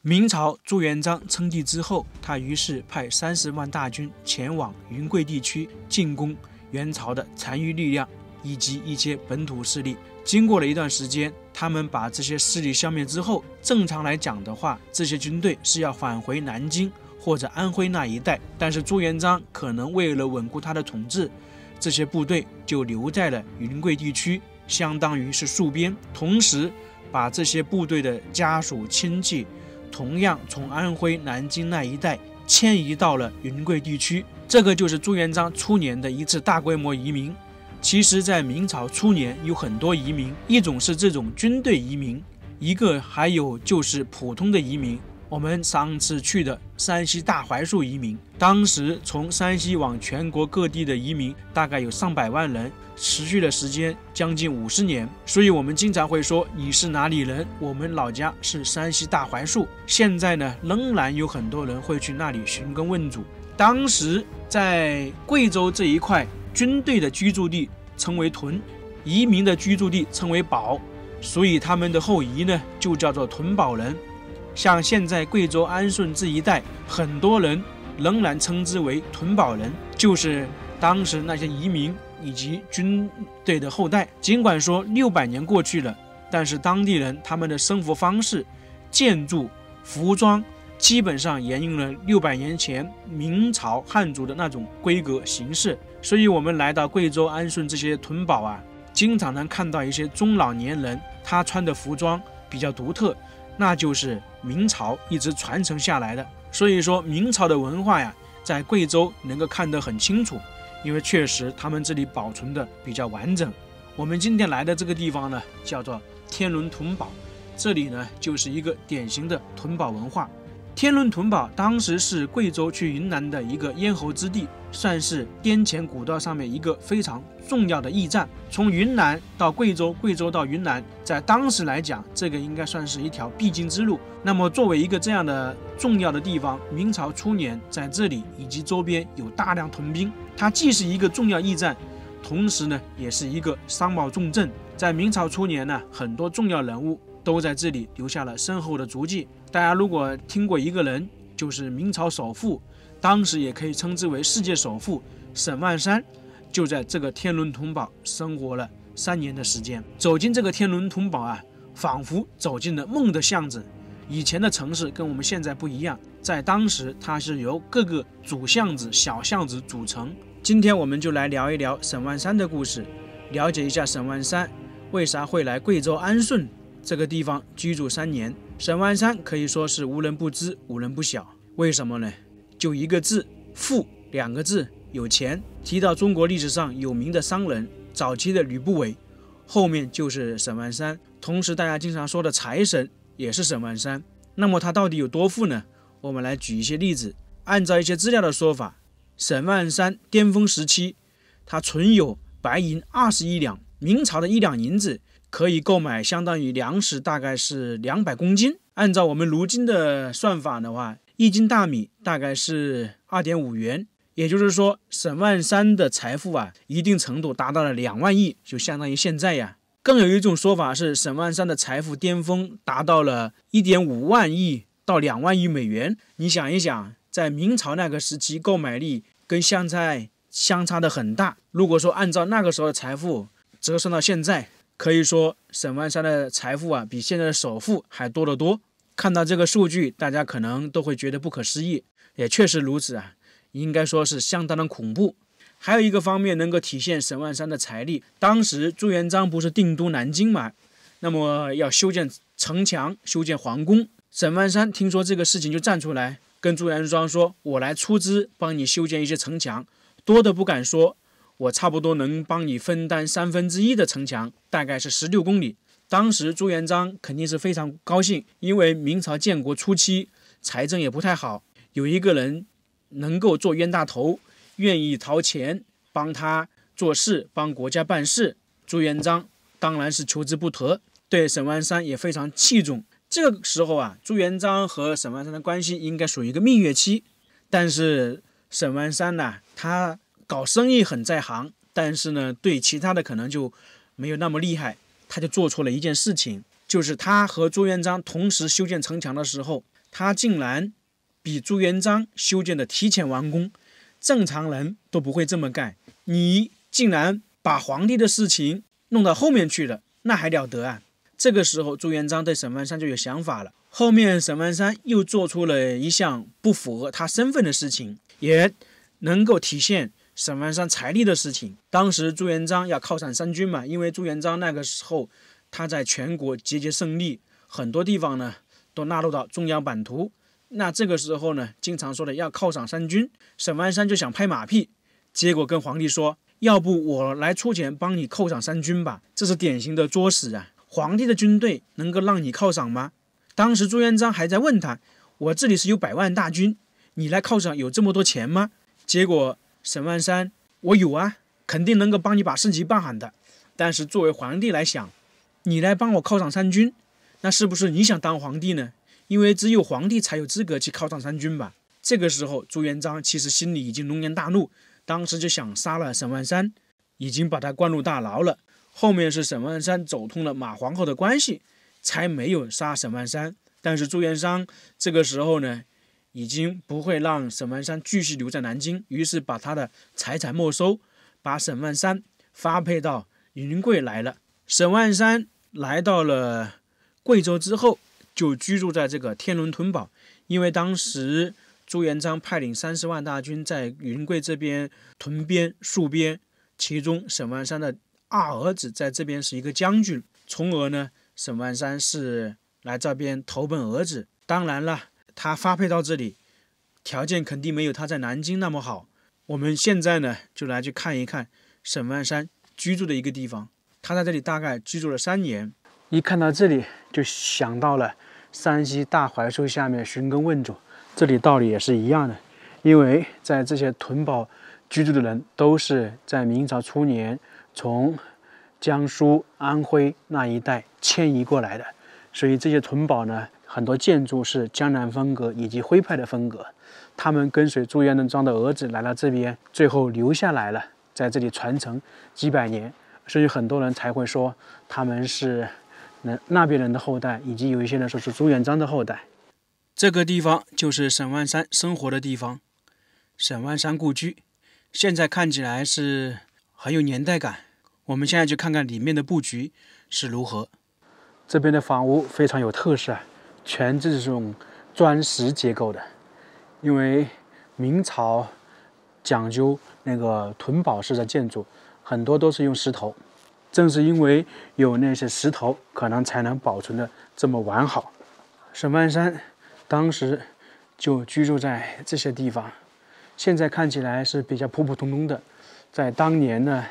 明朝朱元璋称帝之后，他于是派30万大军前往云贵地区进攻元朝的残余力量以及一些本土势力。经过了一段时间，他们把这些势力消灭之后，正常来讲的话，这些军队是要返回南京或者安徽那一带，但是朱元璋可能为了稳固他的统治，这些部队就留在了云贵地区，相当于是戍边，同时把这些部队的家属亲戚同样从安徽、南京那一带迁移到了云贵地区。这个就是朱元璋初年的一次大规模移民。其实在明朝初年有很多移民，一种是这种军队移民，一个还有就是普通的移民。我们上次去的山西大槐树移民，当时从山西往全国各地的移民大概有上百万人，持续的时间将近50年。所以我们经常会说你是哪里人，我们老家是山西大槐树。现在呢，仍然有很多人会去那里寻根问祖。当时在贵州这一块，军队的居住地称为屯，移民的居住地称为堡，所以他们的后裔呢就叫做屯堡人。像现在贵州安顺这一带，很多人仍然称之为屯堡人，就是当时那些移民以及军队的后代。尽管说600年过去了，但是当地人他们的生活方式、建筑、服装基本上沿用了600年前明朝汉族的那种规格形式。所以我们来到贵州安顺这些屯堡啊，经常能看到一些中老年人，他穿的服装比较独特，那就是明朝一直传承下来的。所以说明朝的文化呀，在贵州能够看得很清楚，因为确实他们这里保存的比较完整。我们今天来的这个地方呢，叫做天伦屯堡，这里呢就是一个典型的屯堡文化。天伦屯堡当时是贵州去云南的一个咽喉之地，算是滇黔古道上面一个非常重要的驿站。从云南到贵州，贵州到云南，在当时来讲，这个应该算是一条必经之路。那么作为一个这样的重要的地方，明朝初年在这里以及周边有大量屯兵，它既是一个重要驿站，同时呢也是一个商贸重镇。在明朝初年呢，很多重要人物都在这里留下了深厚的足迹。大家如果听过一个人，就是明朝首富，当时也可以称之为世界首富沈万三，就在这个天伦屯堡生活了3年的时间。走进这个天伦屯堡啊，仿佛走进了梦的巷子。以前的城市跟我们现在不一样，在当时它是由各个主巷子、小巷子组成。今天我们就来聊一聊沈万三的故事，了解一下沈万三为啥会来贵州安顺这个地方居住3年。沈万三可以说是无人不知，无人不晓。为什么呢？就一个字，富，2个字，有钱。提到中国历史上有名的商人，早期的吕不韦，后面就是沈万三。同时大家经常说的财神也是沈万三。那么他到底有多富呢？我们来举一些例子。按照一些资料的说法，沈万三巅峰时期，他存有白银21两，明朝的1两银子可以购买相当于粮食大概是200公斤。按照我们如今的算法的话，1斤大米大概是2.5元。也就是说，沈万三的财富啊，一定程度达到了2万亿，就相当于现在呀。更有一种说法是，沈万三的财富巅峰达到了1.5万亿到2万亿美元。你想一想，在明朝那个时期，购买力跟现在相差的很大。如果说按照那个时候的财富折算到现在，可以说沈万三的财富啊，比现在的首富还多得多。看到这个数据，大家可能都会觉得不可思议，也确实如此啊，应该说是相当的恐怖。还有一个方面能够体现沈万三的财力，当时朱元璋不是定都南京嘛，那么要修建城墙、修建皇宫。沈万三听说这个事情，就站出来跟朱元璋说：“我来出资帮你修建一些城墙，多的不敢说，我差不多能帮你分担1/3的城墙，大概是16公里。”当时朱元璋肯定是非常高兴，因为明朝建国初期财政也不太好，有一个人能够做冤大头，愿意掏钱帮他做事，帮国家办事，朱元璋当然是求之不得，对沈万三也非常器重。这个时候啊，朱元璋和沈万三的关系应该属于一个蜜月期。但是沈万三呢，他搞生意很在行，但是呢，对其他的可能就没有那么厉害。他就做错了一件事情，就是他和朱元璋同时修建城墙的时候，他竟然比朱元璋修建的提前完工，正常人都不会这么干。你竟然把皇帝的事情弄到后面去了，那还了得啊！这个时候，朱元璋对沈万三就有想法了。后面沈万三又做出了一项不符合他身份的事情，也能够体现沈万三财力的事情。当时朱元璋要犒赏三军嘛，因为朱元璋那个时候他在全国节节胜利，很多地方呢都纳入到中央版图。那这个时候呢，经常说的要犒赏三军，沈万三就想拍马屁，结果跟皇帝说，要不我来出钱帮你犒赏三军吧。这是典型的作死啊！皇帝的军队能够让你犒赏吗？当时朱元璋还在问他，我这里是有100万大军，你来犒赏有这么多钱吗？结果沈万三，我有啊，肯定能够帮你把事情办好的。但是作为皇帝来想，你来帮我犒赏三军，那是不是你想当皇帝呢？因为只有皇帝才有资格去犒赏三军吧。这个时候朱元璋其实心里已经龙颜大怒，当时就想杀了沈万三，已经把他关入大牢了。后面是沈万三走通了马皇后的关系，才没有杀沈万三。但是朱元璋这个时候呢，已经不会让沈万三继续留在南京，于是把他的财产没收，把沈万三发配到云贵来了。沈万三来到了贵州之后，就居住在这个天伦屯堡，因为当时朱元璋派领30万大军在云贵这边屯边戍边，其中沈万三的二儿子在这边是一个将军，从而呢，沈万三是来这边投奔儿子。当然了，他发配到这里，条件肯定没有他在南京那么好。我们现在呢，就来去看一看沈万三居住的一个地方。他在这里大概居住了3年。一看到这里，就想到了山西大槐树下面寻根问祖，这里道理也是一样的。因为在这些屯堡居住的人，都是在明朝初年从江苏、安徽那一带迁移过来的，所以这些屯堡呢，很多建筑是江南风格以及徽派的风格。他们跟随朱元璋的儿子来到这边，最后留下来了，在这里传承几百年，所以很多人才会说他们是那边人的后代，以及有一些人说是朱元璋的后代。这个地方就是沈万三生活的地方，沈万三故居。现在看起来是很有年代感。我们现在就看看里面的布局是如何。这边的房屋非常有特色，全是这种砖石结构的。因为明朝讲究那个屯堡式的建筑，很多都是用石头。正是因为有那些石头，可能才能保存的这么完好。沈万三当时就居住在这些地方，现在看起来是比较普普通通的，在当年呢，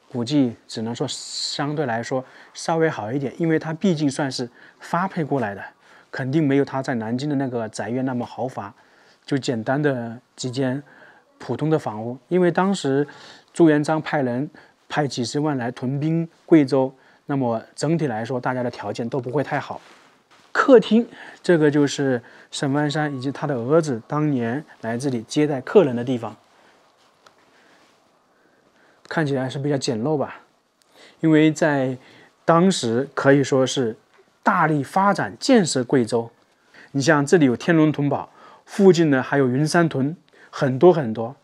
估计只能说相对来说稍微好一点，因为他毕竟算是发配过来的，肯定没有他在南京的那个宅院那么豪华，就简单的几间普通的房屋。因为当时朱元璋派几十万来屯兵贵州，那么整体来说大家的条件都不会太好。客厅这个就是沈万三以及他的儿子当年来这里接待客人的地方，看起来是比较简陋吧，因为在当时可以说是大力发展建设贵州。你像这里有天伦屯堡，附近呢还有云山屯，很多很多。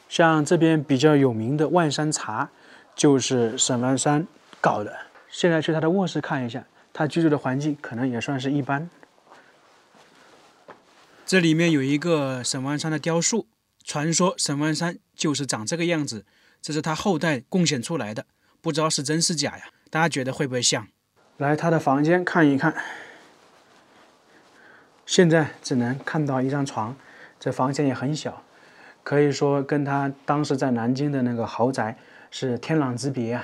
像这边比较有名的万山茶，就是沈万三搞的。现在去他的卧室看一下，他居住的环境可能也算是一般。这里面有一个沈万三的雕塑，传说沈万三就是长这个样子，这是他后代贡献出来的，不知道是真是假呀？大家觉得会不会像？来他的房间看一看，现在只能看到一张床，这房间也很小，可以说跟他当时在南京的那个豪宅是天壤之别啊。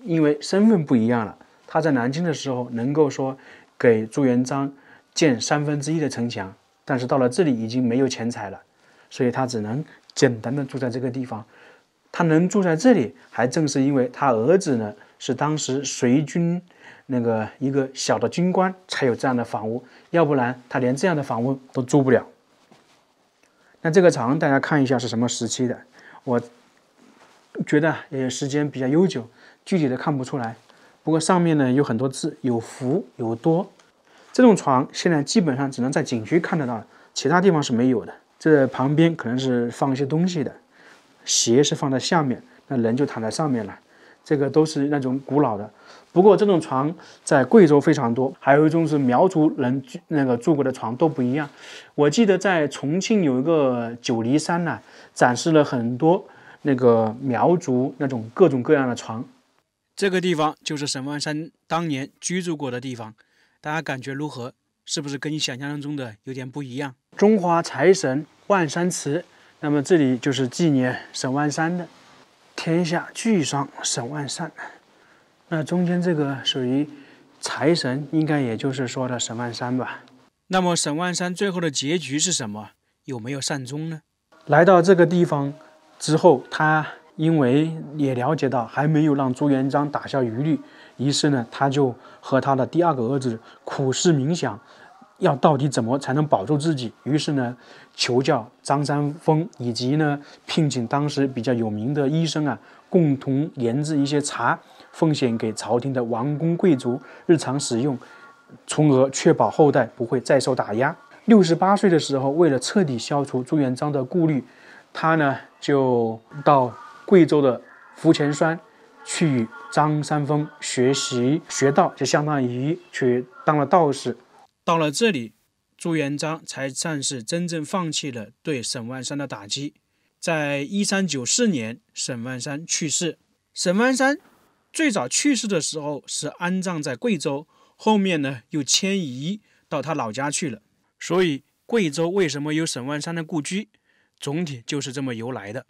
因为身份不一样了，他在南京的时候能够说给朱元璋建1/3的城墙，但是到了这里已经没有钱财了，所以他只能简单的住在这个地方。他能住在这里，还正是因为他儿子呢是当时随军那个一个小的军官，才有这样的房屋，要不然他连这样的房屋都住不了。那这个床大家看一下是什么时期的，我觉得也时间比较悠久，具体的看不出来，不过上面呢有很多字，有福有多。这种床现在基本上只能在景区看得到，其他地方是没有的。这旁边可能是放一些东西的，鞋是放在下面，那人就躺在上面了。这个都是那种古老的。不过这种床在贵州非常多，还有一种是苗族人住过的床都不一样。我记得在重庆有一个九黎山呢，展示了很多那个苗族那种各种各样的床。这个地方就是沈万三当年居住过的地方，大家感觉如何？是不是跟你想象中的有点不一样？中华财神万山祠，那么这里就是纪念沈万三的。天下巨商沈万三，那中间这个属于财神，应该也就是说的沈万三吧。那么沈万三最后的结局是什么？有没有善终呢？来到这个地方之后，他因为也了解到还没有让朱元璋打消疑虑，于是呢，他就和他的第二个儿子苦思冥想，要到底怎么才能保住自己。于是呢，求教张三丰，以及呢聘请当时比较有名的医生啊，共同研制一些茶，奉献给朝廷的王公贵族日常使用，从而确保后代不会再受打压。68岁的时候，为了彻底消除朱元璋的顾虑，他呢就到贵州的福前山去与张三丰学习学道，就相当于去当了道士。到了这里，朱元璋才算是真正放弃了对沈万三的打击。在1394年，沈万三去世。沈万三最早去世的时候是安葬在贵州，后面呢又迁移到他老家去了。所以贵州为什么有沈万三的故居，总体就是这么由来的。